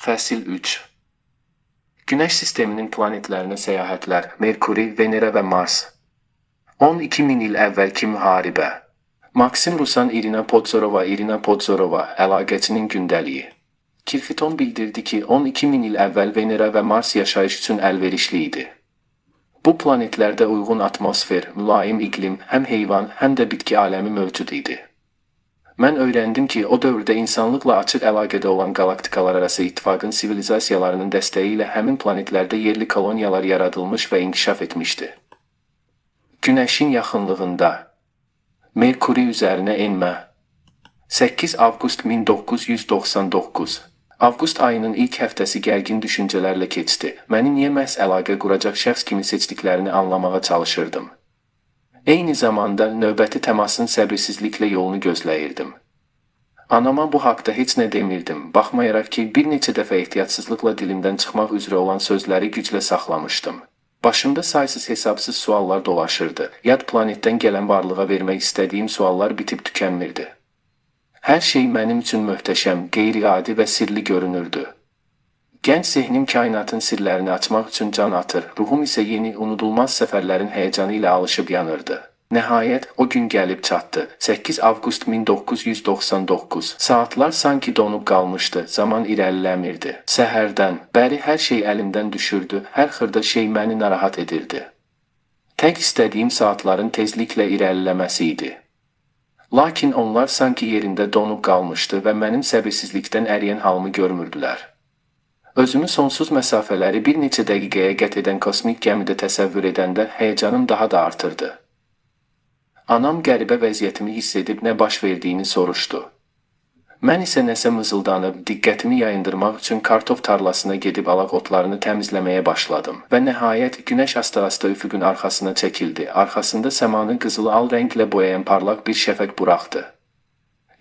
Fəsil 3. Günəş sisteminin planetlərinə səyahətlər, Merkuri, Venera və Mars. 12 min il əvvəlki müharibə. Maksim Rusan İrina Podzorova əlaqəçinin gündəliyi. Kirfiton bildirdi ki, 12 min il əvvəl Venera və Mars yaşayış üçün əlverişli idi. Bu planetlərdə uyğun atmosfer, mülayim iqlim, həm heyvan, həm də bitki aləmi mövcud idi. Mən öyrəndim ki, o dövrdə insanlıqla açıq əlaqədə olan qalaktikalar arası ittifaqın sivilizasiyalarının dəstəyi ilə həmin planetlərdə yerli koloniyalar yaradılmış və inkişaf etmişdi. Günəşin yaxınlığında Merkuri üzərinə enmə. 8 avqust 1999. Avqust ayının ilk həftəsi gərgin düşüncələrlə keçdi. Məni niyə məhz əlaqə quracaq şəxs kimi seçdiklərini anlamağa çalışırdım. Eyni zamanda növbəti təmasın səbirsizliklə yolunu gözləyirdim. Anama bu haqda heç nə demirdim, baxmayaraq ki, bir neçə dəfə ehtiyatsızlıqla dilimdən çıxmaq üzrə olan sözləri güclə saxlamışdım. Başımda saysız hesabsız suallar dolaşırdı. Yad planetdən gələn varlığa vermək istədiyim suallar bitib tükənmirdi. Hər şey mənim üçün möhtəşəm, qeyri-adi və sirli görünürdü. Gənc zehnim kainatın sirlərini açmaq üçün can atır, ruhum isə yeni, unudulmaz səfərlərin həyəcanı ilə alışıb yanırdı. Nəhayət, o gün gəlib çatdı. 8 avqust 1999. Saatlar sanki donub qalmışdı, zaman irəliləmirdi. Səhərdən, bəri hər şey əlimdən düşürdü, hər xırda şey məni narahat edirdi. Tək istədiyim saatların tezliklə irəliləməsi idi. Lakin onlar sanki yerində donub qalmışdı və mənim səbirsizlikdən əriyən halımı görmürdülər. Özümü sonsuz məsafələri bir neçə dəqiqəyə qət edən kosmik gəmidə təsəvvür edəndə həyəcanım daha da artırdı. Anam qəribə vəziyyətimi hiss edib nə baş verdiyini soruşdu. Mən isə nəsə mızıldanıb, diqqətimi yayındırmaq üçün kartof tarlasına gedib alaq otlarını təmizləməyə başladım. Və nəhayət günəş asta-asta üfüqün arxasına çəkildi. Arxasında səmanı qızılı al rənglə boyayan parlaq bir şəfəq buraxdı.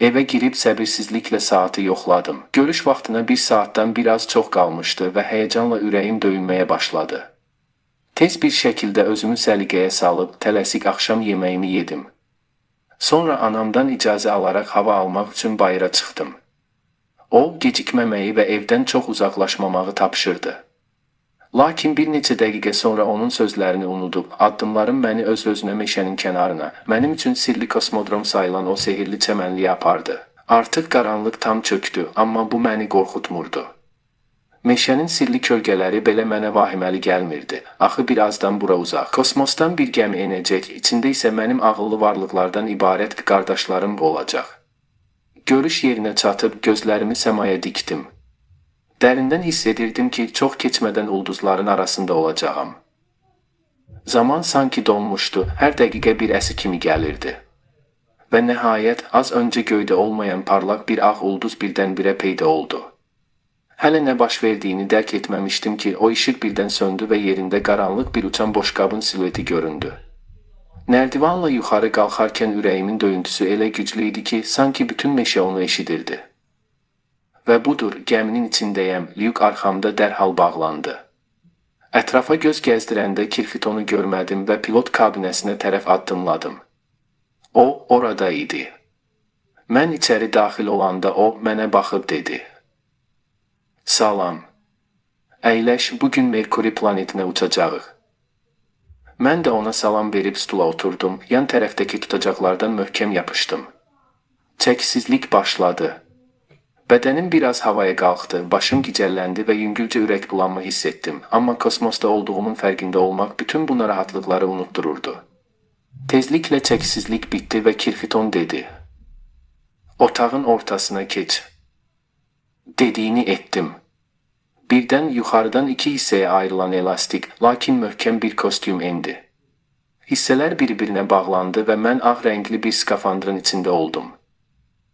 Evə girib səbirsizliklə saatı yoxladım. Görüş vaxtına bir saatdan biraz çox qalmışdı və həyəcanla ürəyim döyünməyə başladı. Tez bir şəkildə özümü səliqəyə salıb, tələsik axşam yeməyimi yedim. Sonra anamdan icazə alaraq hava almaq üçün bayıra çıxdım. O, gecikməməyi və evdən çox uzaqlaşmamağı tapşırdı. Lakin bir neçə dəqiqə sonra onun sözlərini unudub, addımlarım məni öz-özünə meşənin kənarına, mənim üçün sirli kosmodrom sayılan o sehirli çəmənliyə apardı. Artıq qaranlıq tam çöktü, amma bu məni qorxutmurdu. Meşənin sirli kölgələri belə mənə vahiməli gəlmirdi. Axı birazdan bura uzaq. Kosmosdan bir gəmi enəcək, içində isə mənim ağıllı varlıqlardan ibarət qardaşlarım olacaq. Görüş yerinə çatıb gözlərimi səmaya dikdim. Dərindən hiss edirdim ki, çox keçmədən ulduzların arasında olacağam. Zaman sanki donmuşdu, hər dəqiqə bir əsi kimi gəlirdi. Və nəhayət, az öncə göydə olmayan parlaq bir ağ ulduz birdən-birə peyda oldu. Hələ nə baş verdiyini dərk etməmişdim ki, o işıq birdən söndü və yerində qaranlıq bir uçan boşqabın silueti göründü. Nərdivanla yuxarı qalxarkən ürəyimin döyüntüsü elə güclü idi ki, sanki bütün meşə onu eşidirdi. Və budur, gəminin içindəyəm, lyuk arxamda dərhal bağlandı. Ətrafa göz gəzdirəndə Kirfitonu görmədim və pilot kabinəsinə tərəf addımladım. O, orada idi. Mən içəri daxil olanda o, mənə baxıb dedi. Salam. Əyləş, bugün Merkuri planetinə uçacağıq. Mən də ona salam verib stula oturdum, yan tərəfdəki tutacaqlardan möhkəm yapışdım. Çəkisizlik başladı. Bədənim biraz havaya qalxdı, başım gicəlləndi və yüngülcə ürək bulanma hiss etdim. Amma kosmosda olduğumun fərqində olmaq bütün bu narahatlıqları unutdururdu. Tezliklə çəkisizlik bitdi və Kirfiton dedi. Otağın ortasına keç. Dediyini etdim. Birdən yuxarıdan 2 hissəyə ayrılan elastik, lakin möhkəm bir kostyum endi. Hissələr bir-birinə bağlandı və mən ağ rəngli bir skafandrın içində oldum.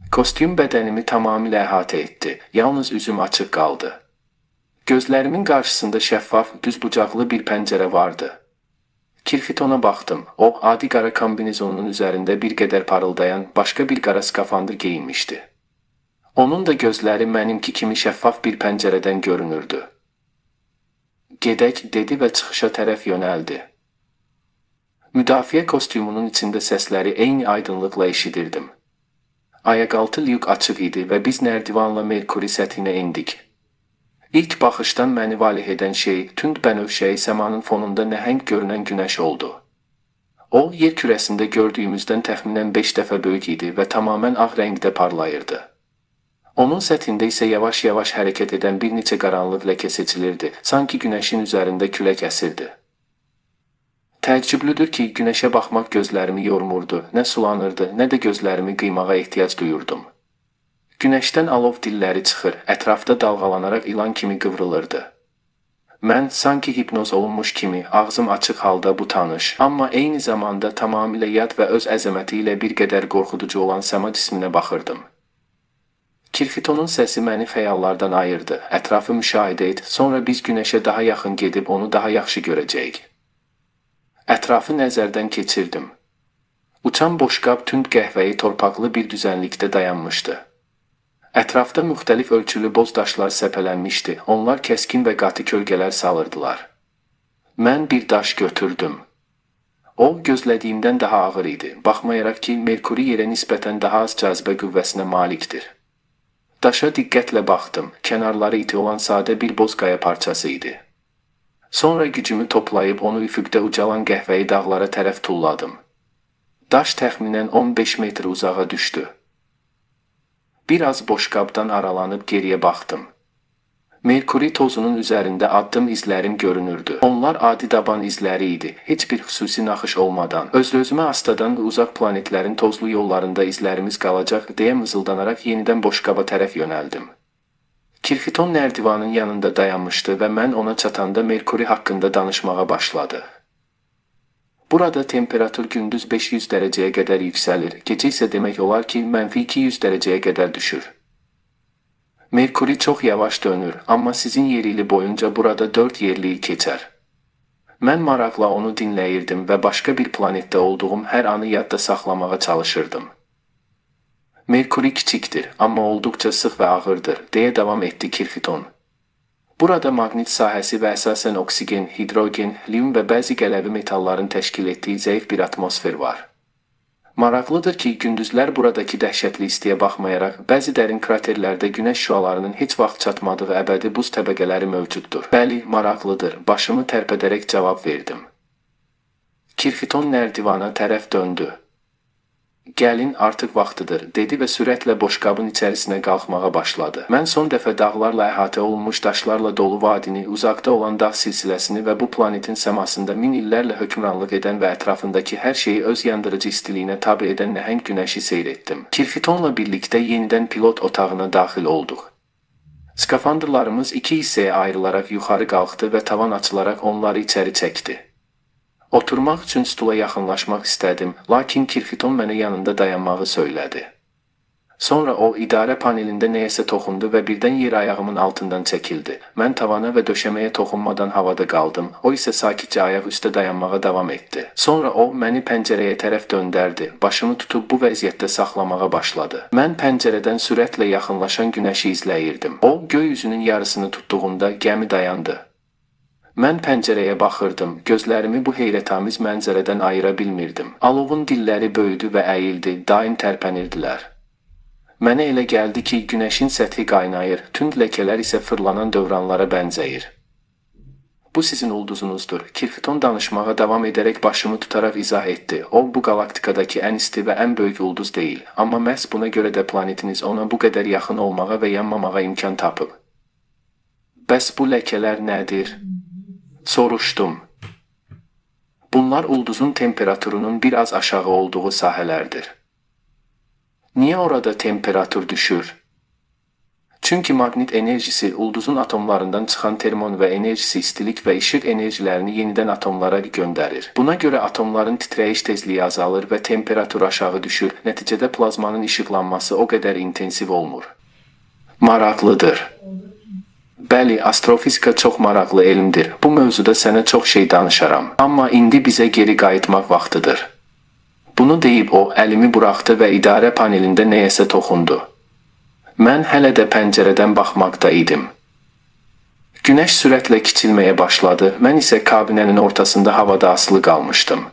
Kostyum bədənimi tamamilə əhatə etdi, yalnız üzüm açıq qaldı. Gözlərimin qarşısında şəffaf, düzbucaqlı bir pəncərə vardı. Kirfitona baxdım, o, adi qara kombinezonunun üzərində bir qədər parıldayan başqa bir qara skafandr geyinmişdi. Onun da gözləri mənimki kimi şəffaf bir pəncərədən görünürdü. Gedək, dedi və çıxışa tərəf yönəldi. Müdafiə kostyumunun içində səsləri eyni aydınlıqla eşidirdim. Ayaqaltı lyuk açıq idi və biz nərdivanla Merkuri səthinə endik. İlk baxışdan məni valeh edən şey tünd bənövşəyi səmanın fonunda nəhəng görünən günəş oldu. O, yer kürəsində gördüyümüzdən təxminən 5 dəfə böyük idi və tamamən ağ rəngdə parlayırdı. Onun səthində isə yavaş-yavaş hərəkət edən bir neçə qaranlıq ləkə seçilirdi, sanki günəşin üzərində külək əsirdi. Təəccüblüdür ki, günəşə baxmaq gözlərimi yormurdu, nə sulanırdı, nə də gözlərimi qıymağa ehtiyac duyurdum. Günəşdən alov dilləri çıxır, ətrafda dalğalanaraq ilan kimi qıvrılırdı. Mən sanki hipnoz olunmuş kimi ağzım açıq halda bu tanış, amma eyni zamanda tamamilə yad və öz əzəməti ilə bir qədər qorxuducu olan səma cisminə baxırdım. Kirfitonun səsi məni xəyallardan ayırdı, ətrafı müşahidə et, sonra biz günəşə daha yaxın gedib onu daha yaxşı görəcəyik. Ətrafı nəzərdən keçirdim. Uçan boşqab tünd qəhvəyi torpaqlı bir düzənlikdə dayanmışdı. Ətrafda müxtəlif ölçülü boz daşlar səpələnmişdi, onlar kəskin və qatı kölgələr salırdılar. Mən bir daş götürdüm. O, gözlədiyimdən daha ağır idi, baxmayaraq ki, Merkuri yerə nisbətən daha az cazibə qüvvəsinə malikdir. Daşa diqqətlə baxdım, kənarları iti olan sadə bir boz qaya parçası idi. Sonra gücümü toplayıb onu üfüqdə ucalan qəhvəyi dağlara tərəf tulladım. Daş təxminən 15 metr uzağa düşdü. Biraz boşqabdan aralanıb geriyə baxdım. Merkuri tozunun üzərində addım izlərim görünürdü. Onlar adi daban izləri idi, heç bir xüsusi naxış olmadan. Öz-özümə astadan uzaq planetlərin tozlu yollarında izlərimiz qalacaq deyə mızıldanaraq yenidən boşqaba tərəf yönəldim. Kirfiton nərdivanın yanında dayanmışdı və mən ona çatanda Merkuri haqqında danışmağa başladı. Burada temperatur gündüz 500 dərəcəyə qədər yüksəlir, gecə isə demək olar ki, -200 dərəcəyə qədər düşür. Merkuri çox yavaş dönür, amma sizin yerili boyunca burada 4 yerliyi keçər. Mən maraqla onu dinləyirdim və başqa bir planetdə olduğum hər anı yadda saxlamağa çalışırdım. Merkuri kiçikdir, amma olduqca sıx və ağırdır, deyə davam etdi Kirfiton. Burada maqnit sahəsi və əsasən oksigen, hidrogen, lium və bəzi qələvi metalların təşkil etdiyi zəif bir atmosfer var. Maraqlıdır ki, gündüzlər buradakı dəhşətli istiyə baxmayaraq, bəzi dərin kraterlərdə günəş şüalarının heç vaxt çatmadığı əbədi buz təbəqələri mövcuddur. Bəli, maraqlıdır, başımı tərpədərək cavab verdim. Kirfiton nərdivana tərəf döndü. Gəlin, artıq vaxtıdır, dedi və sürətlə boşqabın içərisinə qalxmağa başladı. Mən son dəfə dağlarla əhatə olunmuş daşlarla dolu vadini, uzaqda olan dağ silsiləsini və bu planetin səmasında min illərlə hökmranlıq edən və ətrafındakı hər şeyi öz yandırıcı istiliyinə tabi edən nəhəng günəşi seyr etdim. Kirfitonla birlikdə yenidən pilot otağına daxil olduq. Skafandrlarımız 2 hissəyə ayrılaraq yuxarı qalxdı və tavan açılaraq onları içəri çəkdi. Oturmaq üçün stula yaxınlaşmaq istədim, lakin Kirfiton mənə yanında dayanmağı söylədi. Sonra o, idarə panelində nəyəsə toxundu və birdən yer ayağımın altından çəkildi. Mən tavana və döşəməyə toxunmadan havada qaldım, o isə sakitcə ayaq üstə dayanmağa davam etdi. Sonra o, məni pəncərəyə tərəf döndərdi, başımı tutub bu vəziyyətdə saxlamağa başladı. Mən pəncərədən sürətlə yaxınlaşan günəşi izləyirdim. O, göy üzünün yarısını tutduğunda gəmi dayandı. Mən pəncərəyə baxırdım, gözlərimi bu heyrətamiz mənzərədən ayıra bilmirdim. Alovun dilləri böyüdü və əyildi, daim tərpənirdilər. Mənə elə gəldi ki, günəşin səthi qaynayır, tünd ləkələr isə fırlanan dövranlara bənzəyir. Bu sizin ulduzunuzdur. Kirfiton danışmağa davam edərək başımı tutaraq izah etdi. O, bu galaktikadakı ən isti və ən böyük ulduz deyil, amma məhz buna görə də planetiniz ona bu qədər yaxın olmağa və yanmamağa imkan tapıb. Bəs bu ləkələr nədir? Soruşdum. Bunlar ulduzun temperaturunun biraz aşağı olduğu sahələrdir. Niyə orada temperatur düşür? Çünki maqnit enerjisi ulduzun atomlarından çıxan termon və enerjisi istilik və işıq enerjilərini yenidən atomlara göndərir. Buna görə atomların titrəyiş tezliyi azalır və temperatur aşağı düşür. Nəticədə plazmanın işıqlanması o qədər intensiv olmur. Maraqlıdır. Bəli, astrofizika çox maraqlı elmdir. Bu mövzuda sənə çox şey danışaram. Amma indi bizə geri qayıtmaq vaxtıdır. Bunu deyib o, əlimi buraxdı və idarə panelində nəyəsə toxundu. Mən hələ də pəncərədən baxmaqda idim. Günəş sürətlə kiçilməyə başladı, mən isə kabinənin ortasında havada asılı qalmışdım.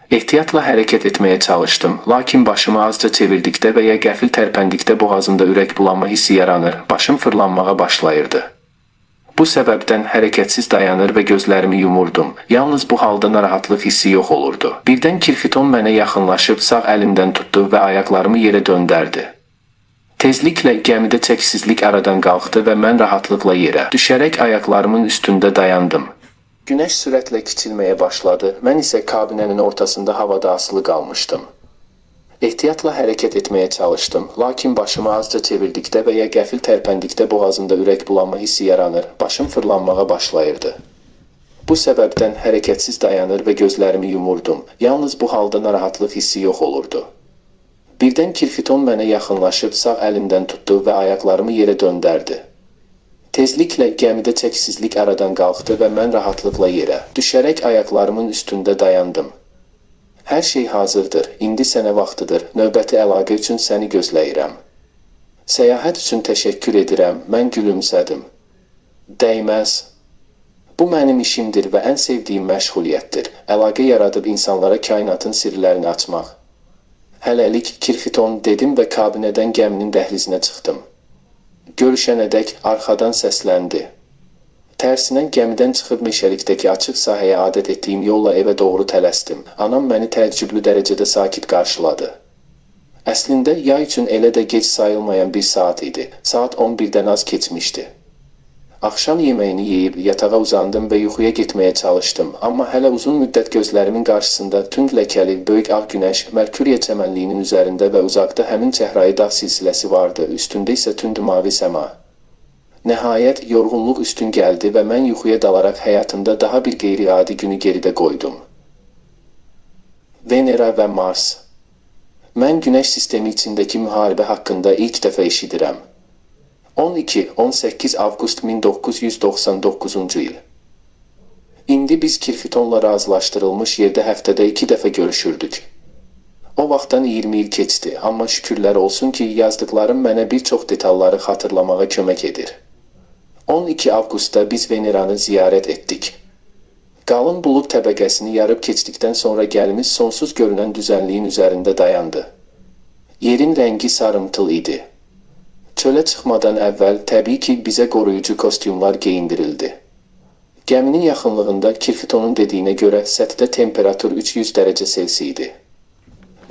Ehtiyatla hərəkət etməyə çalışdım, lakin başımı azca çevirdikdə və ya qəfil tərpəndikdə boğazımda ürək bulanma hissi yaranır, başım fırlanmağa başlayırdı. Bu səbəbdən hərəkətsiz dayanır və gözlərimi yumurdum. Yalnız bu halda narahatlıq hissi yox olurdu. Birdən Kirfiton mənə yaxınlaşıb sağ əlimdən tutdu və ayaqlarımı yerə döndərdi. Tezliklə gəmidə çəksizlik aradan qalxdı və mən rahatlıqla yerə düşərək ayaqlarımın üstündə dayandım. Günəş sürətlə kiçilməyə başladı. Mən isə kabinənin ortasında havada asılı qalmışdım. Ehtiyatla hərəkət etməyə çalışdım, lakin başımı azca çevirdikdə və ya qəfil tərpəndikdə boğazımda ürək bulanma hissi yaranır, başım fırlanmağa başlayırdı. Bu səbəbdən hərəkətsiz dayanır və gözlərimi yumurdum. Yalnız bu halda narahatlıq hissi yox olurdu. Birdən Kirfiton mənə yaxınlaşıb sağ əlimdən tutdu və ayaqlarımı yerə döndərdi. Tezliklə gəmidə çəksizlik aradan qalxdı və mən rahatlıqla yerə düşərək ayaqlarımın üstündə dayandım. Hər şey hazırdır, indi sənə vaxtıdır, növbəti əlaqə üçün səni gözləyirəm. Səyahət üçün təşəkkür edirəm, mən gülümsədim. Dəyməz. Bu mənim işimdir və ən sevdiyim məşğuliyyətdir. Əlaqə yaradıb insanlara kainatın sirlərini açmaq. Hələlik Kirfiton dedim və kabinədən gəminin dəhlizinə çıxdım. Görüşənədək arxadan səsləndi. Tərsinə gəmidən çıxıb meşəlikdəki açıq sahəyə adət etdiyim yolla evə doğru tələsdim. Anam məni təəccüblü dərəcədə sakit qarşıladı. Əslində yay üçün elə də gec sayılmayan bir saat idi. Saat 11-dən az keçmişdi. Axşam yeməyini yeyib yatağa uzandım və yuxuya getməyə çalışdım. Amma hələ uzun müddət gözlərimin qarşısında tünd ləkəli, böyük ağ günəş Merkuriya çəmənliyinin üzərində və uzaqda həmin çəhrayı dağ silsiləsi vardı. Üstündə isə tünd mavi səma. Nəhayət, yorğunluq üstün gəldi və mən yuxuya dalaraq həyatımda daha bir qeyri-adi günü geridə qoydum. Venera və Mars. Mən Günəş sistemi içindəki müharibə haqqında ilk dəfə eşidirəm. 12-18 avqust 1999-cu il. İndi biz Kirfitonla razılaşdırılmış yerdə həftədə 2 dəfə görüşürdük. O vaxtdan 20 il keçdi, amma şükürlər olsun ki, yazdıqlarım mənə bir çox detalları xatırlamağa kömək edir. 12 avqustda biz Veneranı ziyarət etdik. Qalın bulud təbəqəsini yarıb keçdikdən sonra gəlimiz sonsuz görünən düzənliyin üzərində dayandı. Yerin rəngi sarımtıl idi. Çölə çıxmadan əvvəl təbii ki, bizə qoruyucu kostyumlar geyindirildi. Gəminin yaxınlığında Kirfitonun dediyinə görə səthdə temperatur 300 dərəcə Selsi idi.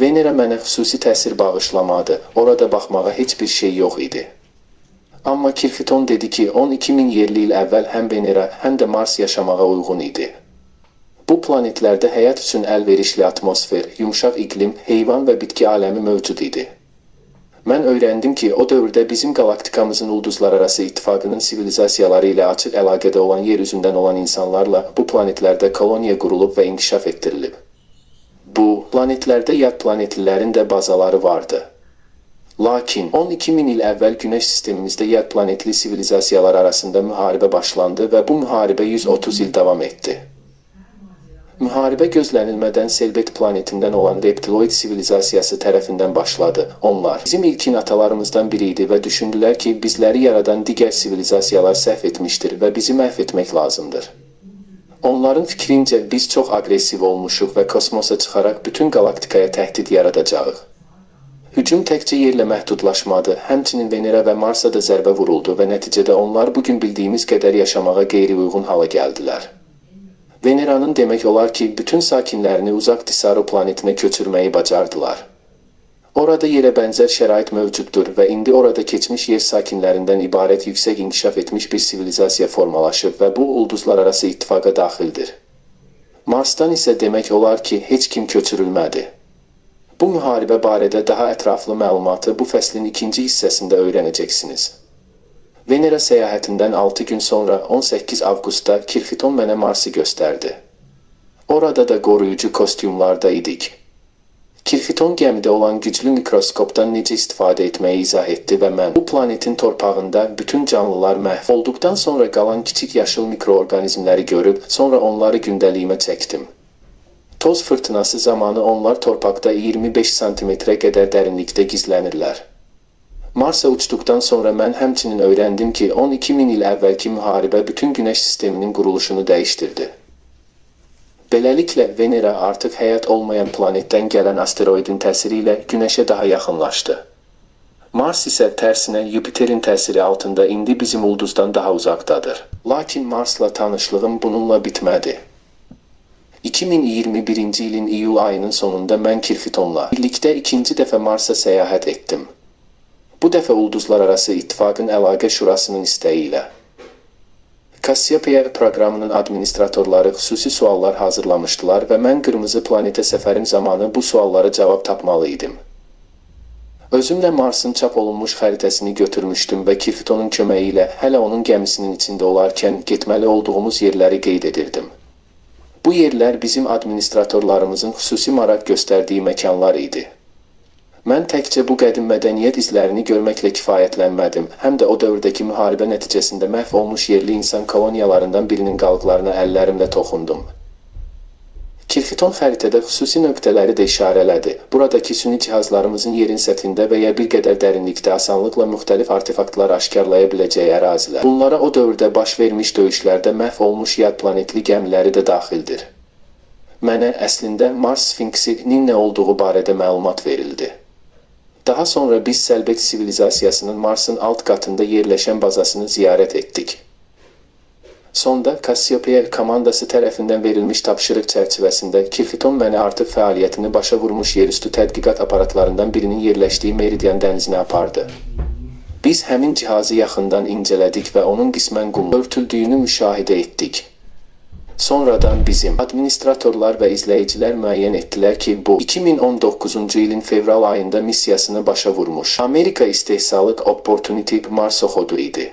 Venera mənə xüsusi təsir bağışlamadı, orada baxmağa heç bir şey yox idi. Amma Kirfiton dedi ki, 12 min yerli il əvvəl həm Venera, həm də Mars yaşamağa uyğun idi. Bu planetlərdə həyat üçün əlverişli atmosfer, yumşaq iqlim, heyvan və bitki aləmi mövcud idi. Mən öyrəndim ki, o dövrdə bizim qalaktikamızın ulduzlararası ittifaqının sivilizasiyaları ilə açıq əlaqədə olan yer üzündən olan insanlarla bu planetlərdə koloniya qurulub və inkişaf etdirilib. Bu, planetlərdə yad planetlilərin də bazaları vardı. Lakin 12 min il əvvəl Günəş sistemimizdə yad planetli sivilizasiyalar arasında müharibə başlandı və bu müharibə 130 il davam etdi. Müharibə gözlənilmədən Selbet planetindən olan reptiloid sivilizasiyası tərəfindən başladı. Onlar bizim ilkin atalarımızdan biri idi və düşündülər ki, bizləri yaradan digər sivilizasiyalar səhv etmişdir və bizi məhv etmək lazımdır. Onların fikrincə biz çox aqressiv olmuşuq və kosmosa çıxaraq bütün qalaktikaya təhdid yaradacağıq. Hücum təkcə yerlə məhdudlaşmadı, həmçinin Venera və Marsa da zərbə vuruldu və nəticədə onlar bugün bildiyimiz qədər yaşamağa qeyri-uyğun hala gəldilər. Veneranın demək olar ki, bütün sakinlərini uzaq Tisaru planetinə köçürməyi bacardılar. Orada yerə bənzər şərait mövcuddur və indi orada keçmiş yer sakinlərindən ibarət yüksək inkişaf etmiş bir sivilizasiya formalaşıb və bu ulduzlararası ittifaqa daxildir. Marsdan isə demək olar ki, heç kim köçürülmədi. Bu müharibə barədə daha ətraflı məlumatı bu fəslin ikinci hissəsində öyrənəcəksiniz. Venera səyahətindən 6 gün sonra 18 avqustda Kirfiton mənə Marsı göstərdi. Orada da qoruyucu kostyumlarda idik. Kirfiton gəmidə olan güclü mikroskopdan necə istifadə etməyi izah etdi və mən bu planetin torpağında bütün canlılar məhv olduqdan sonra qalan kiçik yaşıl mikroorqanizmləri görüb, sonra onları gündəliyimə çəkdim. Toz fırtınası zamanı onlar torpaqda 25 santimetrə qədər dərinlikdə gizlənirlər. Marsa uçduqdan sonra mən həmçinin öyrəndim ki, 12 min il əvvəlki müharibə bütün Günəş sisteminin quruluşunu dəyişdirdi. Beləliklə, Venera artıq həyat olmayan planetdən gələn asteroidin təsiri ilə Günəşə daha yaxınlaşdı. Mars isə tərsinə Yupiterin təsiri altında indi bizim ulduzdan daha uzaqdadır. Lakin Marsla tanışlığım bununla bitmədi. 2021-ci ilin iyul ayının sonunda mən Kirfitonla birlikdə ikinci dəfə Marsa səyahət etdim. Bu dəfə Ulduzlararası İttifaqın Əlaqə Şurasının istəyi ilə. Cassiopeia proqramının administratorları xüsusi suallar hazırlamışdılar və mən qırmızı planetə səfərim zamanı bu suallara cavab tapmalı idim. Özümlə Marsın çap olunmuş xəritəsini götürmüşdüm və Kirfitonun köməyi ilə hələ onun gəmisinin içində olarkən getməli olduğumuz yerləri qeyd edirdim. Bu yerlər bizim administratorlarımızın xüsusi maraq göstərdiyi məkanlar idi. Mən təkcə bu qədim mədəniyyət izlərini görməklə kifayətlənmədim, həm də o dövrdəki müharibə nəticəsində məhv olmuş yerli insan koloniyalarından birinin qalıqlarına əllərimlə toxundum. Kirfiton xəritədə xüsusi nöqtələri də işarələdi. Buradakı süni cihazlarımızın yerin səthində və ya bir qədər dərinlikdə asanlıqla müxtəlif artefaktlar aşkarlaya biləcəyi ərazilər. Bunlara o dövrdə baş vermiş döyüşlərdə məhv olmuş yad planetli gəmiləri də daxildir. Mənə əslində Mars Sfinksinin nə olduğu barədə məlumat verildi. Daha sonra biz Selbek sivilizasiyasının Marsın alt qatında yerləşən bazasını ziyarət etdik. Sonda Cassiopeia komandası tərəfindən verilmiş tapşırıq çərçivəsində Kirfiton məni artıq fəaliyyətini başa vurmuş yerüstü tədqiqat aparatlarından birinin yerləşdiyi Meridian dənizinə apardı. Biz həmin cihazı yaxından incələdik və onun qismən qumla örtüldüyünü müşahidə etdik. Sonradan bizim administratorlar və izləyicilər müəyyən etdilər ki, bu 2019-cu ilin fevral ayında missiyasını başa vurmuş Amerika istehsalı Opportunity Mars oxudu idi.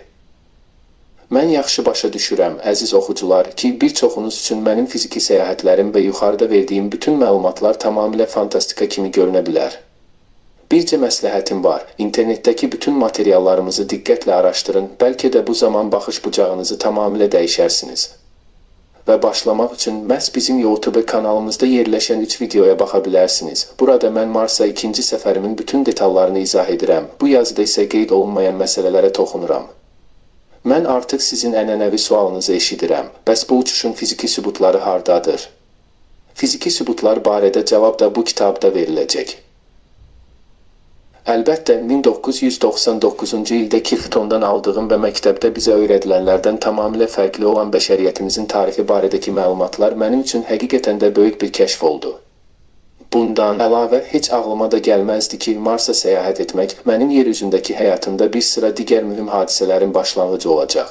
Mən yaxşı başa düşürəm, əziz oxucular, ki, bir çoxunuz üçün mənim fiziki səyahətlərim və yuxarıda verdiyim bütün məlumatlar tamamilə fantastika kimi görünə bilər. Bircə məsləhətim var, internetdəki bütün materiallarımızı diqqətlə araşdırın, bəlkə də bu zaman baxış bucağınızı tamamilə dəyişərsiniz. Və başlamaq üçün məhz bizim YouTube kanalımızda yerləşən 3 videoya baxa bilərsiniz. Burada mən Marsa ikinci səfərimin bütün detallarını izah edirəm. Bu yazıda isə qeyd olunmayan məsələlərə toxunuram. Mən artıq sizin ənənəvi sualınızı eşidirəm. Bəs bu uçuşun fiziki sübutları hardadır? Fiziki sübutlar barədə cavab da bu kitabda veriləcək. Əlbəttə, 1999-cu ildə Kirfitondan aldığım və məktəbdə bizə öyrədilənlərdən tamamilə fərqli olan bəşəriyyətimizin tarixi barədəki məlumatlar mənim üçün həqiqətən də böyük bir kəşf oldu. Bundan əlavə, heç ağlıma da gəlməzdi ki, Marsa səyahət etmək mənim yer üzündəki həyatımda bir sıra digər mühüm hadisələrin başlanğıcı olacaq.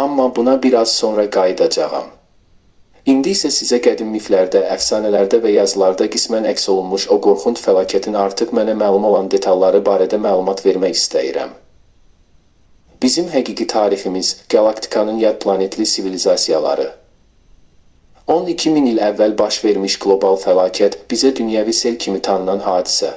Amma buna biraz sonra qayıdacağam. İndi isə sizə qədim miflərdə, əfsanələrdə və yazılarda qismən əks olunmuş o qorxunc fəlakətin artıq mənə məlum olan detalları barədə məlumat vermək istəyirəm. Bizim həqiqi tariximiz, galaktikanın yad planetli sivilizasiyaları. 12 min il əvvəl baş vermiş qlobal fəlakət bizə dünyəvi sel kimi tanınan hadisə.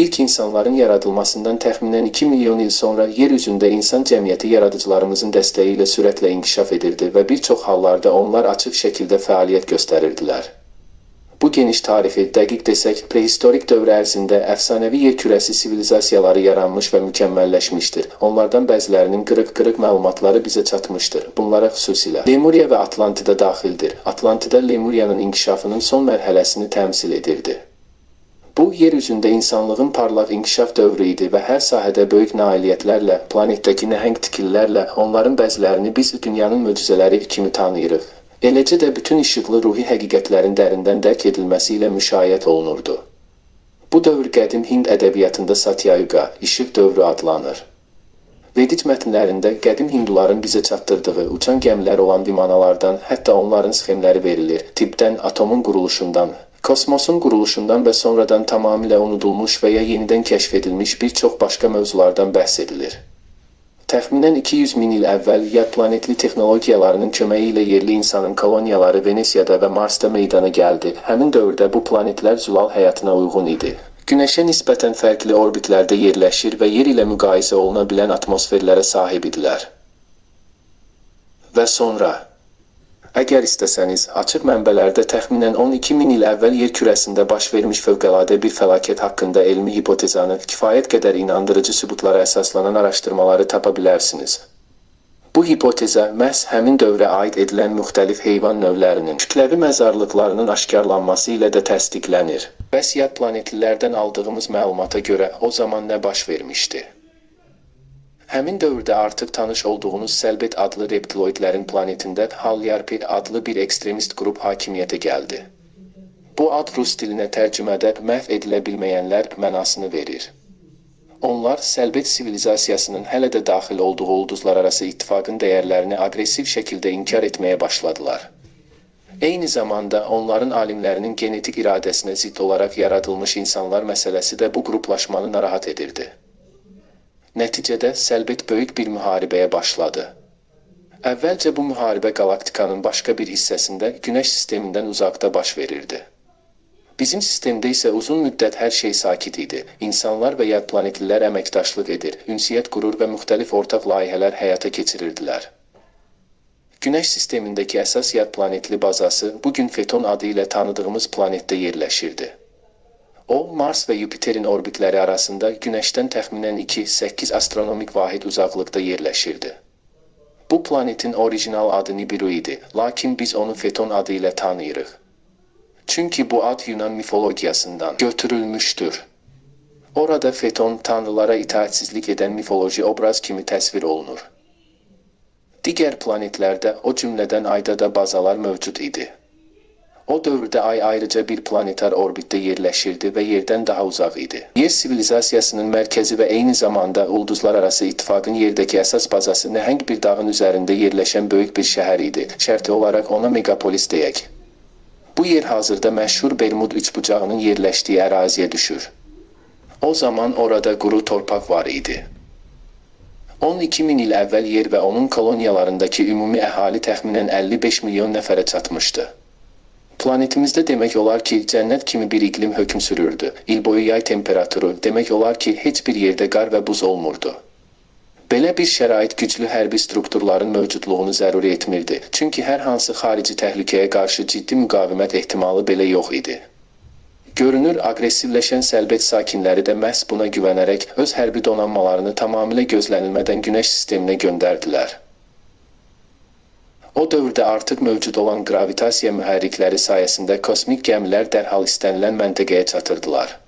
İlk insanların yaradılmasından təxminən 2 milyon il sonra yer üzündə insan cəmiyyəti yaradıcılarımızın dəstəyi ilə sürətlə inkişaf edirdi və bir çox hallarda onlar açıq şəkildə fəaliyyət göstərirdilər. Bu geniş tarixi, dəqiq desək, prehistorik dövr ərzində əfsanəvi yer kürəsi sivilizasiyaları yaranmış və mükəmməlləşmişdir. Onlardan bəzilərinin qırıq-qırıq məlumatları bizə çatmışdır. Bunlara xüsusilə Lemuriya və Atlantida daxildir. Atlantida Lemuriyanın inkişafının son mərhələsini təmsil edirdi. Bu, yer üzündə insanlığın parlaq inkişaf dövrü idi və hər sahədə böyük nailiyyətlərlə, planetdəki nəhəng tikililərlə, onların bəzilərini biz dünyanın möcüzələri kimi tanıyırıq. Eləcə də bütün işıqlı ruhi həqiqətlərin dərindən dərk edilməsi ilə müşayiət olunurdu. Bu dövr qədim Hind ədəbiyyatında Satyayuga, işıq dövrü adlanır. Vedic mətnlərində qədim hinduların bizə çatdırdığı uçan gəmilər olan vimanalardan, hətta onların sxemləri verilir, tibbdən, atomun quruluşundan, kosmosun quruluşundan və sonradan tamamilə unudulmuş və ya yenidən kəşf edilmiş bir çox başqa mövzulardan bəhs edilir. Təxminən 200 min il əvvəl yad planetli texnologiyalarının köməyi ilə yerli insanın koloniyaları Venesiyada və Marsda meydana gəldi. Həmin dövrdə bu planetlər zülal həyatına uyğun idi. Günəşə nisbətən fərqli orbitlərdə yerləşir və yer ilə müqayisə oluna bilən atmosferlərə sahib idilər. Və sonra əgər istəsəniz, açıq mənbələrdə təxminən 12 min il əvvəl yer kürəsində baş vermiş fövqəladə bir fəlakət haqqında elmi hipotezanı, kifayət qədər inandırıcı sübutlara əsaslanan araşdırmaları tapa bilərsiniz. Bu hipotezə məhz həmin dövrə aid edilən müxtəlif heyvan növlərinin kütləvi məzarlıqlarının aşkarlanması ilə də təsdiqlənir. Bəs yad planetlilərdən aldığımız məlumata görə o zaman nə baş vermişdi? Həmin dövrdə artıq tanış olduğunuz Selbet adlı reptiloidlərin planetində Halyarpi adlı bir ekstremist qrup hakimiyyətə gəldi. Bu ad rus dilinə tərcümədə məhv edilə bilməyənlər mənasını verir. Onlar Selbet sivilizasiyasının hələ də daxil olduğu ulduzlararası ittifaqın dəyərlərini aqressiv şəkildə inkar etməyə başladılar. Eyni zamanda onların alimlərinin genetik iradəsinə zidd olaraq yaradılmış insanlar məsələsi də bu qruplaşmanı narahat edirdi. Nəticədə Selbet böyük bir müharibəyə başladı. Əvvəlcə bu müharibə qalaktikanın başqa bir hissəsində Günəş sistemindən uzaqda baş verirdi. Bizim sistemdə isə uzun müddət hər şey sakit idi. İnsanlar və yad planetlilər əməkdaşlıq edir, ünsiyyət qurur və müxtəlif ortaq layihələr həyata keçirirdilər. Günəş sistemindəki əsas yad planetli bazası bugün Feton adı ilə tanıdığımız planetdə yerləşirdi. O, Mars və Yupiterin orbitləri arasında Günəşdən təxminən 2,8 astronomik vahid uzaqlıqda yerləşirdi. Bu planetin orijinal adı Nibiru idi, lakin biz onu Feton adı ilə tanıyırıq. Çünki bu ad Yunan mifologiyasından götürülmüşdür. Orada Feton tanrılara itaatsizlik edən mifoloji obraz kimi təsvir olunur. Digər planetlərdə, o cümlədən Ayda da bazalar mövcud idi. O dövrdə Ay ayrıca bir planetar orbitdə yerləşirdi və yerdən daha uzaq idi. Yer sivilizasiyasının mərkəzi və eyni zamanda ulduzlararası ittifaqın yerdəki əsas bazası nəhəng bir dağın üzərində yerləşən böyük bir şəhər idi. Şərti olaraq ona megapolis deyək. Bu yer hazırda məşhur Bermud üçbucağının yerləşdiyi əraziyə düşür. O zaman orada quru torpaq var idi. 12 min il əvvəl yer və onun koloniyalarındakı ümumi əhali təxminən 55 milyon nəfərə çatmışdı. Planetimizdə demək olar ki, cənnət kimi bir iqlim hökm sürürdü. İl boyu yay temperaturu, demək olar ki, heç bir yerdə qar və buz olmurdu. Belə bir şərait güclü hərbi strukturların mövcudluğunu zəruri etmirdi. Çünki hər hansı xarici təhlükəyə qarşı ciddi müqavimət ehtimalı belə yox idi. Görünür, aqressivləşən Selbet sakinləri də məhz buna güvənərək öz hərbi donanmalarını tamamilə gözlənilmədən Günəş sisteminə göndərdilər. O dövrdə artıq mövcud olan gravitasiya mühərrikləri sayəsində kosmik gəmilər dərhal istənilən məntəqəyə çatırdılar.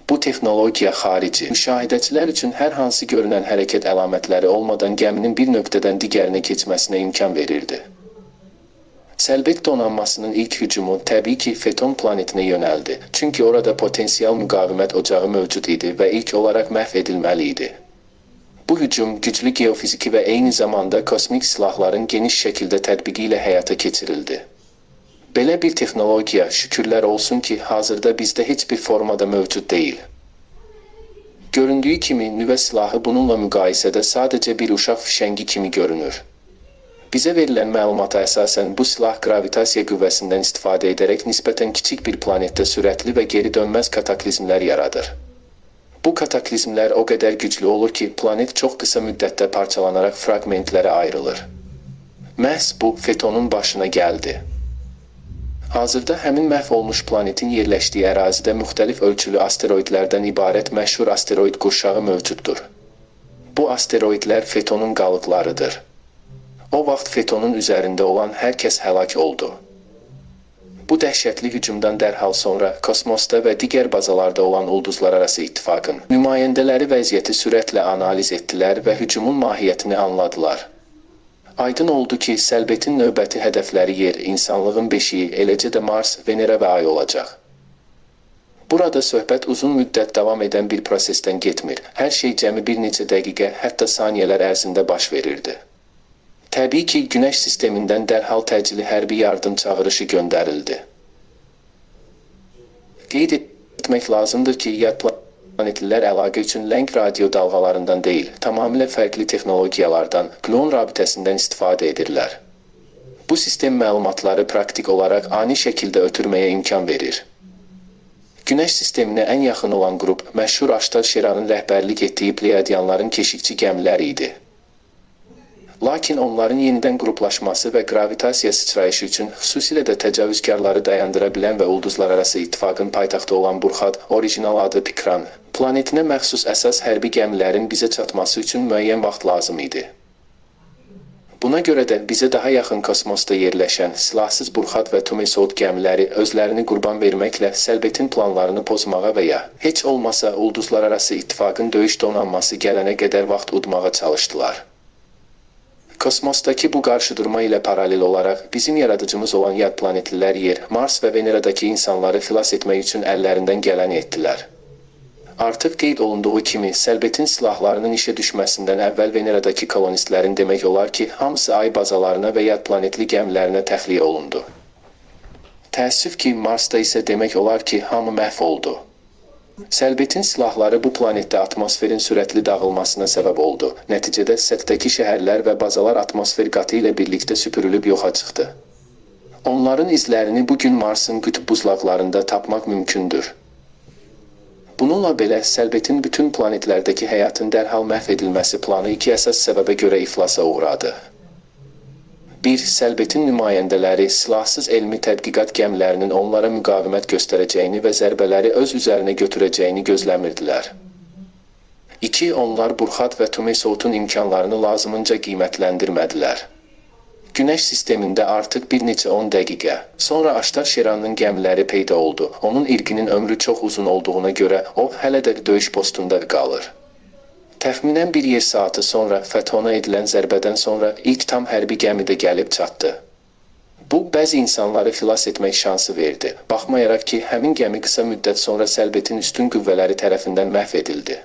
Bu texnologiya xarici müşahidəçilər üçün hər hansı görünən hərəkət əlamətləri olmadan gəminin bir nöqtədən digərinə keçməsinə imkan verirdi. Selbet donanmasının ilk hücumu təbii ki, Feton planetinə yönəldi. Çünki orada potensial müqavimət ocağı mövcud idi və ilk olaraq məhv edilməli idi. Bu hücum güclü geofiziki və eyni zamanda kosmik silahların geniş şəkildə tətbiqi ilə həyata keçirildi. Belə bir texnologiya, şükürlər olsun ki, hazırda bizdə heç bir formada mövcud deyil. Göründüyü kimi, nüvə silahı bununla müqayisədə sadəcə bir uşaq fişəngi kimi görünür. Bizə verilən məlumata əsasən bu silah gravitasiya qüvvəsindən istifadə edərək nisbətən kiçik bir planetdə sürətli və geri dönməz kataklizmlər yaradır. Bu kataklizmlər o qədər güclü olur ki, planet çox qısa müddətdə parçalanaraq fraqmentlərə ayrılır. Məhz bu, Fetonun başına gəldi. Hazırda həmin məhv olmuş planetin yerləşdiyi ərazidə müxtəlif ölçülü asteroidlərdən ibarət məşhur asteroid qurşağı mövcuddur. Bu asteroidlər Fetonun qalıqlarıdır. O vaxt Fetonun üzərində olan hər kəs həlak oldu. Bu dəhşətli hücumdan dərhal sonra kosmosda və digər bazalarda olan ulduzlararası ittifaqın nümayəndələri vəziyyəti sürətlə analiz etdilər və hücumun mahiyyətini anladılar. Aydın oldu ki, Selbetin növbəti hədəfləri yer, insanlığın beşiyi, eləcə də Mars, Venera və Ay olacaq. Burada söhbət uzun müddət davam edən bir prosesdən getmir. Hər şey cəmi bir neçə dəqiqə, hətta saniyələr ərzində baş verirdi. Təbii ki, Günəş sistemindən dərhal təcili hərbi yardım çağırışı göndərildi. Qeyd etmək lazımdır ki, yad planetlilər əlaqə üçün ləng radio dalğalarından deyil, tamamilə fərqli texnologiyalardan, klon rabitəsindən istifadə edirlər. Bu sistem məlumatları praktik olaraq ani şəkildə ötürməyə imkan verir. Günəş sisteminə ən yaxın olan qrup, məşhur Aştar Şeranın rəhbərlik etdiyi Pleyadianların keşikçi gəmiləri idi. Lakin onların yenidən qruplaşması və gravitasiya sıçrayışı üçün xüsusilə də təcavüzkarları dayandıra bilən və ulduzlararası ittifaqın paytaxtı olan Burxad, orijinal adı Pikran, planetinə məxsus əsas hərbi gəmilərin bizə çatması üçün müəyyən vaxt lazım idi. Buna görə də bizə daha yaxın kosmosda yerləşən silahsız Burxad və Tumesaut gəmiləri özlərini qurban verməklə Səlbetin planlarını pozmağa və ya heç olmasa ulduzlararası ittifaqın döyüş donanması gələnə qədər vaxt udmağa çalışdılar. Kosmosdakı bu qarşıdurma ilə paralel olaraq bizim yaradıcımız olan yad planetlilər Yer, Mars və Veneradakı insanları xilas etmək üçün əllərindən gələni etdilər. Artıq qeyd olunduğu kimi, Səlbetin silahlarının işə düşməsindən əvvəl Veneradakı kolonistlərin demək olar ki, hamısı ay bazalarına və yad planetli gəmilərinə təxliyə olundu. Təəssüf ki, Marsda isə demək olar ki, hamı məhv oldu. Səlbetin silahları bu planetdə atmosferin sürətli dağılmasına səbəb oldu. Nəticədə səthdəki şəhərlər və bazalar atmosfer qatı ilə birlikdə süpürülüb yoxa çıxdı. Onların izlərini bugün Marsın qütb buzlaqlarında tapmaq mümkündür. Bununla belə, Səlbetin bütün planetlərdəki həyatın dərhal məhv edilməsi planı iki əsas səbəbə görə iflasa uğradı. 1. Səlbetin nümayəndələri silahsız elmi tədqiqat gəmilərinin onlara müqavimət göstərəcəyini və zərbələri öz üzərinə götürəcəyini gözləmirdilər. 2. Onlar Burxad və Tumesautun imkanlarını lazımınca qiymətləndirmədilər. Günəş sistemində artıq bir neçə 10 dəqiqə sonra Aştar Şeranın gəmiləri peyda oldu. Onun irqinin ömrü çox uzun olduğuna görə o hələ də döyüş postunda qalır. Təxminən bir yer saatı sonra Fəthona edilən zərbədən sonra ilk tam hərbi gəmi də gəlib çatdı. Bu, bəzi insanları xilas etmək şansı verdi. Baxmayaraq ki, həmin gəmi qısa müddət sonra Səlbetin üstün qüvvələri tərəfindən məhv edildi.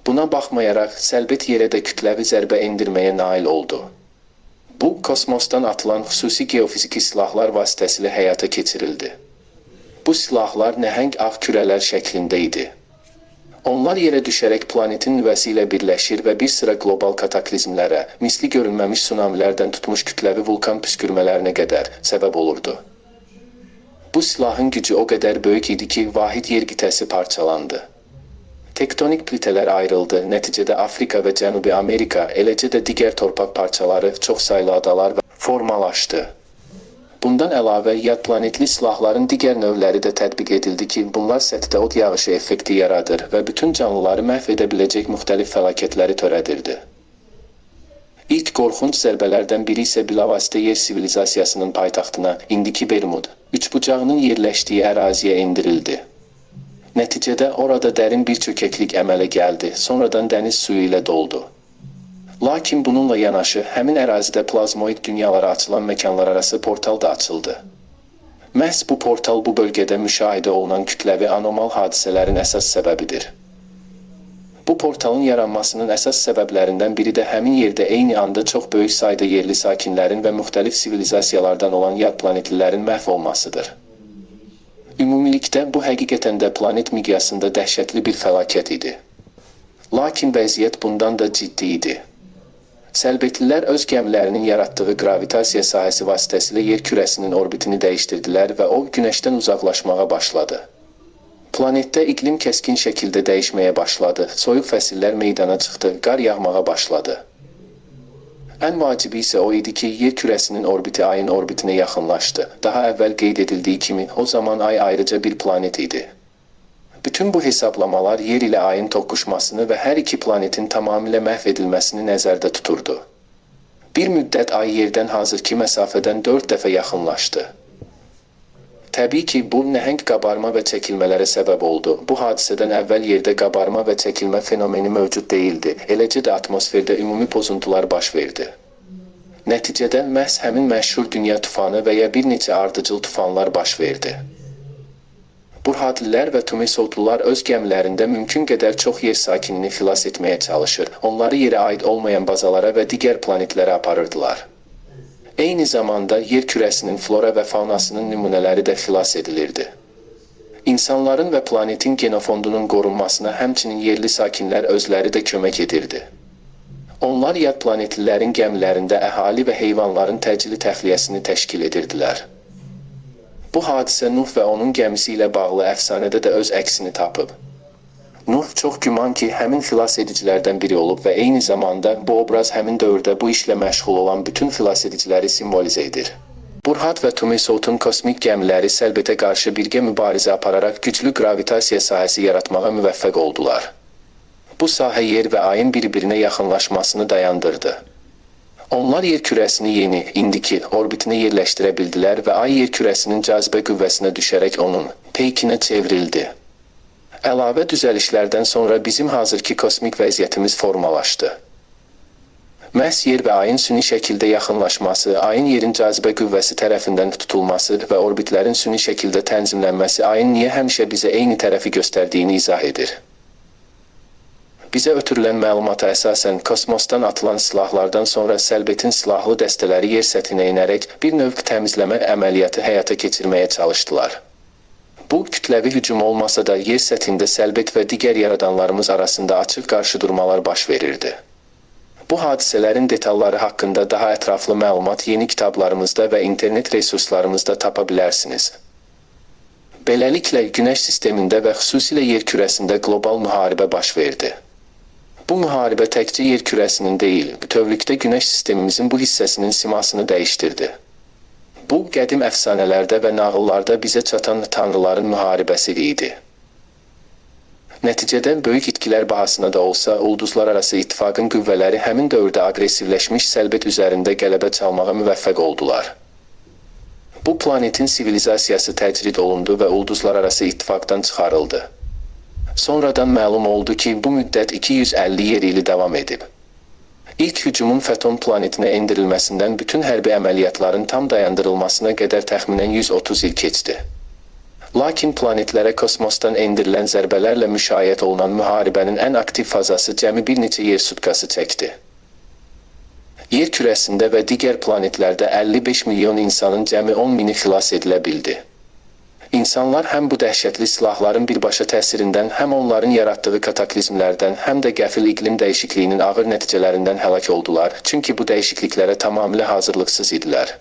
Buna baxmayaraq, Səlbet yerə də kütləvi zərbə endirməyə nail oldu. Bu, kosmosdan atılan xüsusi geofiziki silahlar vasitəsilə həyata keçirildi. Bu silahlar nəhəng ağ kürələr şəklində idi. Onlar yerə düşərək planetin nüvəsi ilə birləşir və bir sıra qlobal kataklizmlərə, misli görünməmiş tsunamilərdən tutmuş kütləvi vulkan püskürmələrinə qədər səbəb olurdu. Bu silahın gücü o qədər böyük idi ki, vahid yer qitəsi parçalandı. Tektonik plitələr ayrıldı, nəticədə Afrika və Cənubi Amerika, eləcə də digər torpaq parçaları, çoxsaylı adalar formalaşdı. Bundan əlavə, yad planetli silahların digər növləri də tətbiq edildi ki, bunlar səthdə od yağışı effekti yaradır və bütün canlıları məhv edə biləcək müxtəlif fəlakətləri törədirdi. İlk qorxunc zərbələrdən biri isə bilavasitə yer sivilizasiyasının paytaxtına, indiki Bermud, üçbucağının yerləşdiyi əraziyə endirildi. Nəticədə orada dərin bir çökəklik əmələ gəldi, sonradan dəniz suyu ilə doldu. Lakin bununla yanaşı, həmin ərazidə plazmoid dünyalara açılan məkanlararası portal da açıldı. Məhz bu portal bu bölgədə müşahidə olunan kütləvi anormal hadisələrin əsas səbəbidir. Bu portalın yaranmasının əsas səbəblərindən biri də həmin yerdə eyni anda çox böyük sayda yerli sakinlərin və müxtəlif sivilizasiyalardan olan yad planetlilərin məhv olmasıdır. Ümumilikdə bu həqiqətən də planet miqyasında dəhşətli bir fəlakət idi. Lakin vəziyyət bundan da ciddi idi. Səlbetlilər öz gəmilərinin yaratdığı gravitasiya sahəsi vasitəsilə yer kürəsinin orbitini dəyişdirdilər və o, günəşdən uzaqlaşmağa başladı. Planetdə iqlim kəskin şəkildə dəyişməyə başladı, soyuq fəsillər meydana çıxdı, qar yağmağa başladı. Ən vacibi isə o idi ki, yer kürəsinin orbiti ayın orbitinə yaxınlaşdı. Daha əvvəl qeyd edildiyi kimi, o zaman ay ayrıca bir planet idi. Bütün bu hesablamalar yer ilə ayın toqquşmasını və hər iki planetin tamamilə məhv edilməsini nəzərdə tuturdu. Bir müddət ay yerdən hazırki məsafədən 4 dəfə yaxınlaşdı. Təbii ki, bu nəhəng qabarma və çəkilmələrə səbəb oldu. Bu hadisədən əvvəl yerdə qabarma və çəkilmə fenomeni mövcud deyildi. Eləcə də atmosferdə ümumi pozuntular baş verdi. Nəticədə məhz həmin məşhur dünya tufanı və ya bir neçə ardıcıl tufanlar baş verdi. Burhadlilər və Tumesautlular öz gəmilərində mümkün qədər çox yer sakinini xilas etməyə çalışır. Onları yerə aid olmayan bazalara və digər planetlərə aparırdılar. Eyni zamanda yer kürəsinin flora və faunasının nümunələri də xilas edilirdi. İnsanların və planetin genofondunun qorunmasına həmçinin yerli sakinlər özləri də kömək edirdi. Onlar yad planetlilərin gəmilərində əhali və heyvanların təcili təxliyəsini təşkil edirdilər. Bu hadisə Nuh və onun gəmisi ilə bağlı əfsanədə də öz əksini tapıb. Nuh çox güman ki, həmin xilas edicilərdən biri olub və eyni zamanda bu obraz həmin dövrdə bu işlə məşğul olan bütün xilas ediciləri simvolizə edir. Burxad və Tumesautun kosmik gəmiləri Səlbetə qarşı birgə mübarizə apararaq güclü gravitasiya sahəsi yaratmağa müvəffəq oldular. Bu sahə yer və ayın bir-birinə yaxınlaşmasını dayandırdı. Onlar yer kürəsini yeni, indiki orbitinə yerləşdirə bildilər və ay yer kürəsinin cazibə qüvvəsinə düşərək onun peykinə çevrildi. Əlavə düzəlişlərdən sonra bizim hazırki kosmik vəziyyətimiz formalaşdı. Məhz yer və ayın süni şəkildə yaxınlaşması, ayın yerin cazibə qüvvəsi tərəfindən tutulması və orbitlərin süni şəkildə tənzimlənməsi ayın niyə həmişə bizə eyni tərəfi göstərdiyini izah edir. Bizə ötürülən məlumata əsasən kosmosdan atılan silahlardan sonra Səlbetin silahlı dəstələri yer səthinə enərək bir növ təmizləmə əməliyyatı həyata keçirməyə çalışdılar. Bu, kütləvi hücum olmasa da yer səthində Səlbet və digər yaradanlarımız arasında açıq qarşıdurmalar baş verirdi. Bu hadisələrin detalları haqqında daha ətraflı məlumat yeni kitablarımızda və internet resurslarımızda tapa bilərsiniz. Beləliklə, Günəş sistemində və xüsusilə yer kürəsində qlobal müharibə baş verdi. Bu müharibə təkcə yer kürəsinin deyil, bütövlükdə Günəş sistemimizin bu hissəsinin simasını dəyişdirdi. Bu, qədim əfsanələrdə və nağıllarda bizə çatan tanrıların müharibəsi idi. Nəticədə böyük itkilər bahasına da olsa, ulduzlararası ittifaqın qüvvələri həmin dövrdə aqressivləşmiş Səlbet üzərində qələbə çalmağa müvəffəq oldular. Bu planetin sivilizasiyası təcrid olundu və ulduzlararası ittifaqdan çıxarıldı. Sonradan məlum oldu ki, bu müddət 250 yer ili davam edib. İlk hücumun Fəton planetinə endirilməsindən bütün hərbi əməliyyatların tam dayandırılmasına qədər təxminən 130 il keçdi. Lakin planetlərə kosmosdan endirilən zərbələrlə müşayiət olunan müharibənin ən aktiv fazası cəmi bir neçə yer sutkası çəkdi. Yer kürəsində və digər planetlərdə 55 milyon insanın cəmi 10 mini xilas edilə bildi. İnsanlar həm bu dəhşətli silahların birbaşa təsirindən, həm onların yaratdığı kataklizmlərdən, həm də qəfil iqlim dəyişikliyinin ağır nəticələrindən həlak oldular, çünki bu dəyişikliklərə tamamilə hazırlıqsız idilər.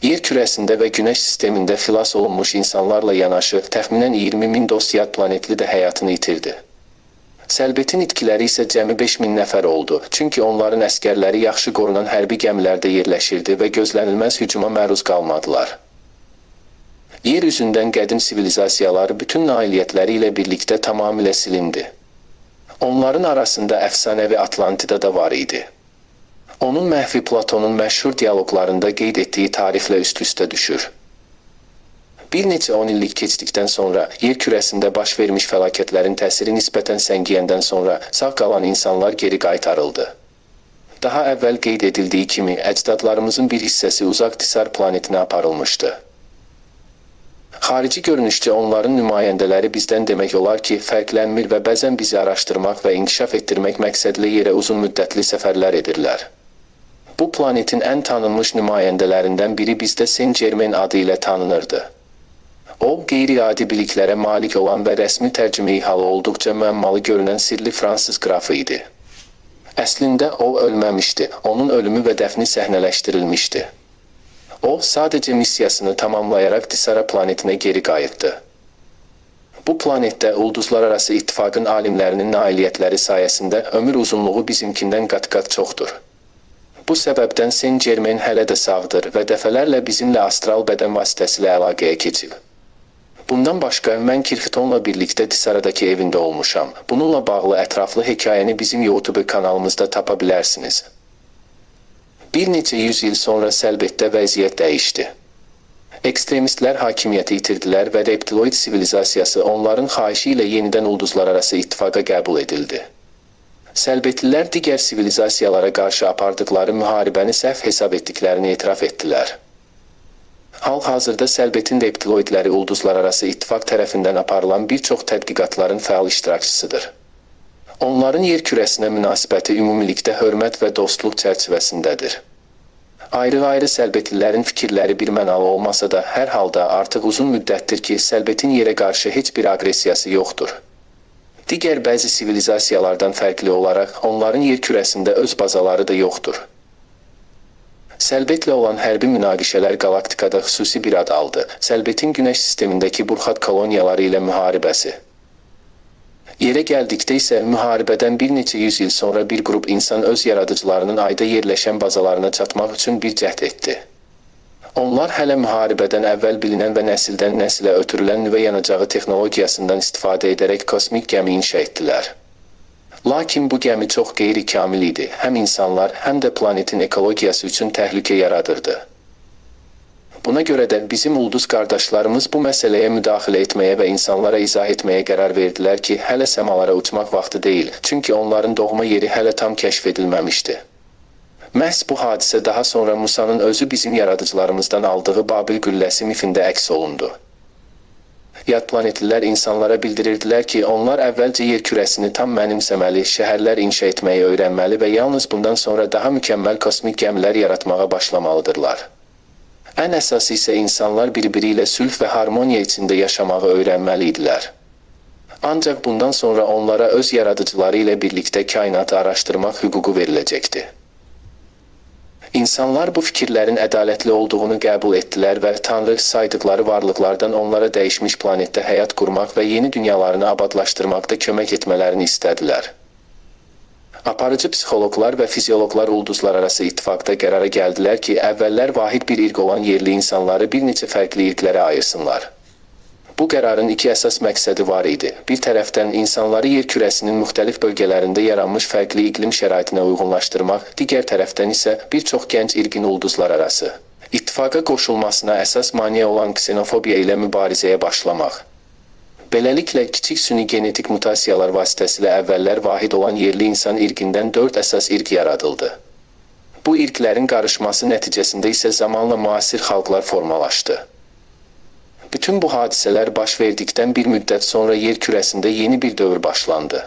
Yer kürəsində və Günəş sistemində xilas olunmuş insanlarla yanaşı, təxminən 20 min dost yad planetli də həyatını itirdi. Səlbetin itkiləri isə cəmi 5 min nəfər oldu, çünki onların əskərləri yaxşı qorunan hərbi gəmilərdə yerləşirdi və gözlənilməz hücuma məruz qalmadılar. Yer üzündən qədim sivilizasiyalar bütün nailiyyətləri ilə birlikdə tamamilə silindi. Onların arasında əfsanəvi Atlantida da var idi. Onun məhvi Platonun məşhur dialoqlarında qeyd etdiyi tarixlə üst-üstə düşür. Bir neçə 10 illik keçdikdən sonra, yer kürəsində baş vermiş fəlakətlərin təsiri nisbətən səngiyəndən sonra sağ qalan insanlar geri qaytarıldı. Daha əvvəl qeyd edildiyi kimi, əcdadlarımızın bir hissəsi uzaq Tisar planetinə aparılmışdı. Xarici görünüşcə onların nümayəndələri bizdən demək olar ki, fərqlənmir və bəzən bizi araşdırmaq və inkişaf etdirmək məqsədli yerə uzun müddətli səfərlər edirlər. Bu planetin ən tanınmış nümayəndələrindən biri bizdə Saint-Germain adı ilə tanınırdı. O, qeyri-adi biliklərə malik olan və rəsmi tərcümeyi halı olduqca müəmmalı görünən sirli fransız qrafı idi. Əslində o ölməmişdi, onun ölümü və dəfni səhnələşdirilmişdi. O, sadəcə missiyasını tamamlayaraq Tisara planetinə geri qayıtdı. Bu planetdə ulduzlararası ittifaqın alimlərinin nailiyyətləri sayəsində ömür uzunluğu bizimkindən qat-qat çoxdur. Bu səbəbdən Saint-Germain hələ də sağdır və dəfələrlə bizimlə astral bədən vasitəsilə əlaqəyə keçib. Bundan başqa, mən Kirxitonla birlikdə Tisaradakı evində olmuşam. Bununla bağlı ətraflı hekayəni bizim YouTube kanalımızda tapa bilərsiniz. Bir neçə 100 il sonra Səlbetdə vəziyyət dəyişdi. Ekstremistlər hakimiyyəti itirdilər və reptiloid sivilizasiyası onların xahişi ilə yenidən ulduzlararası ittifaqa qəbul edildi. Səlbetlilər digər sivilizasiyalara qarşı apardıqları müharibəni səhv hesab etdiklərini etiraf etdilər. Hal-hazırda Səlbetin reptiloidləri ulduzlararası ittifaq tərəfindən aparılan bir çox tədqiqatların fəal iştirakçısıdır. Onların yer kürəsinə münasibəti ümumilikdə hörmət və dostluq çərçivəsindədir. Ayrı-ayrı Səlbetlilərin fikirləri birmənalı olmasa da, hər halda artıq uzun müddətdir ki, Səlbetin yerə qarşı heç bir aqressiyası yoxdur. Digər bəzi sivilizasiyalardan fərqli olaraq, onların yer kürəsində öz bazaları da yoxdur. Səlbetlə olan hərbi münaqişələr qalaktikada xüsusi bir ad aldı. Səlbetin Günəş sistemindəki burxat koloniyaları ilə müharibəsi. Yerə gəldikdə isə müharibədən bir neçə 100 il sonra bir qrup insan öz yaradıcılarının ayda yerləşən bazalarına çatmaq üçün bir cəhd etdi. Onlar hələ müharibədən əvvəl bilinən və nəsildən nəsilə ötürülən nüvə yanacağı texnologiyasından istifadə edərək kosmik gəmi inşa etdilər. Lakin bu gəmi çox qeyri-kamil idi. Həm insanlar, həm də planetin ekologiyası üçün təhlükə yaradırdı. Buna görə də bizim ulduz qardaşlarımız bu məsələyə müdaxilə etməyə və insanlara izah etməyə qərar verdilər ki, hələ səmalara uçmaq vaxtı deyil, çünki onların doğma yeri hələ tam kəşf edilməmişdi. Məhz bu hadisə daha sonra Musanın özü bizim yaradıcılarımızdan aldığı Babil qülləsi mifində əks olundu. Yad planetlilər insanlara bildirirdilər ki, onlar əvvəlcə yer kürəsini tam mənimsəməli, şəhərlər inşa etməyi öyrənməli və yalnız bundan sonra daha mükəmməl kosmik gəmilər yaratmağa başlamalıdırlar. Ən əsası isə insanlar bir-biri ilə sülh və harmoniya içində yaşamağı öyrənməli idilər. Ancaq bundan sonra onlara öz yaradıcıları ilə birlikdə kainatı araşdırmaq hüququ veriləcəkdi. İnsanlar bu fikirlərin ədalətli olduğunu qəbul etdilər və Tanrı saydıqları varlıqlardan onlara dəyişmiş planetdə həyat qurmaq və yeni dünyalarını abadlaşdırmaqda kömək etmələrini istədilər. Aparıcı psixoloqlar və fizioloqlar ulduzlararası ittifaqda qərara gəldilər ki, əvvəllər vahid bir irq olan yerli insanları bir neçə fərqli irqlərə ayırsınlar. Bu qərarın iki əsas məqsədi var idi. Bir tərəfdən insanları yer kürəsinin müxtəlif bölgələrində yaranmış fərqli iqlim şəraitinə uyğunlaşdırmaq, digər tərəfdən isə bir çox gənc irqin ulduzlararası ittifaqa qoşulmasına əsas maneə olan ksenofobiya ilə mübarizəyə başlamaq. Beləliklə, kiçik süni genetik mutasiyalar vasitəsilə əvvəllər vahid olan yerli insan irqindən 4 əsas irq yaradıldı. Bu irqlərin qarışması nəticəsində isə zamanla müasir xalqlar formalaşdı. Bütün bu hadisələr baş verdikdən bir müddət sonra yer kürəsində yeni bir dövr başlandı.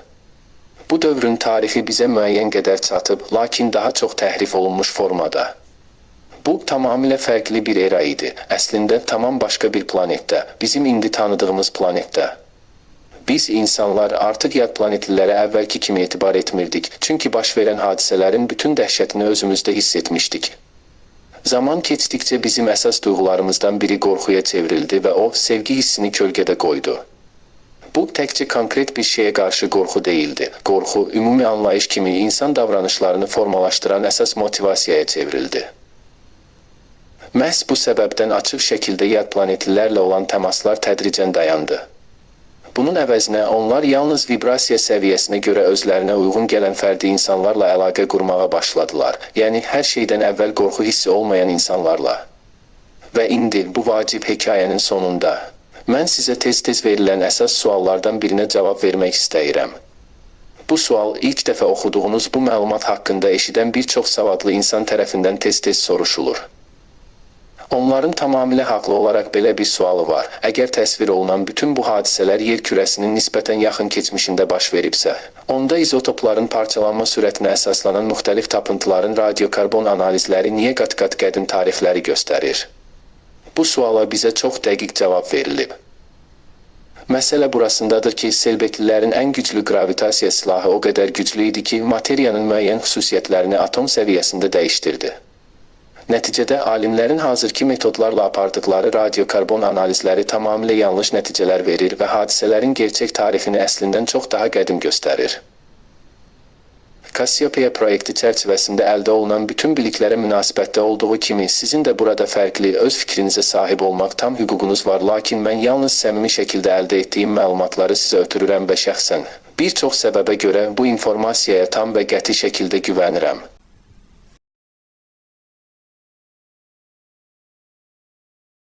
Bu dövrün tarixi bizə müəyyən qədər çatıb, lakin daha çox təhrif olunmuş formada. Bu, tamamilə fərqli bir era idi. Əslində, tamam başqa bir planetdə, bizim indi tanıdığımız planetdə. Biz, insanlar, artıq yad planetlilərə əvvəlki kimi etibar etmirdik, çünki baş verən hadisələrin bütün dəhşətini özümüzdə hiss etmişdik. Zaman keçdikcə bizim əsas duyğularımızdan biri qorxuya çevrildi və o, sevgi hissini kölgədə qoydu. Bu, təkcə konkret bir şeyə qarşı qorxu deyildi. Qorxu, ümumi anlayış kimi insan davranışlarını formalaşdıran əsas motivasiyaya çevrildi. Məhz bu səbəbdən açıq şəkildə yad planetlilərlə olan təmaslar tədricən dayandı. Bunun əvəzinə onlar yalnız vibrasiya səviyyəsinə görə özlərinə uyğun gələn fərdi insanlarla əlaqə qurmağa başladılar. Yəni, hər şeydən əvvəl qorxu hissi olmayan insanlarla. Və indi, bu vacib hekayənin sonunda, mən sizə tez-tez verilən əsas suallardan birinə cavab vermək istəyirəm. Bu sual, ilk dəfə oxuduğunuz bu məlumat haqqında eşidən bir çox savadlı insan tərəfindən tez-tez soruşulur. Onların tamamilə haqlı olaraq belə bir sualı var. Əgər təsvir olunan bütün bu hadisələr yer kürəsinin nisbətən yaxın keçmişində baş veribsə, onda izotopların parçalanma sürətinə əsaslanan müxtəlif tapıntıların radiokarbon analizləri niyə qat-qat qədim tarixləri göstərir? Bu suala bizə çox dəqiq cavab verilib. Məsələ burasındadır ki, selbetlilərin ən güclü gravitasiya silahı o qədər güclü idi ki, materiyanın müəyyən xüsusiyyətlərini atom səviyyəsində dəyişdirdi. Nəticədə alimlərin hazırki metodlarla apardıqları radiokarbon analizləri tamamilə yanlış nəticələr verir və hadisələrin gerçək tarixini əslindən çox daha qədim göstərir. Cassiopeia proyekti çərçivəsində əldə olunan bütün biliklərə münasibətdə olduğu kimi, sizin də burada fərqli, öz fikrinizə sahib olmaq tam hüququnuz var, lakin mən yalnız səmimi şəkildə əldə etdiyim məlumatları sizə ötürürəm və şəxsən bir çox səbəbə görə bu informasiyaya tam və qəti şəkildə güvənirəm.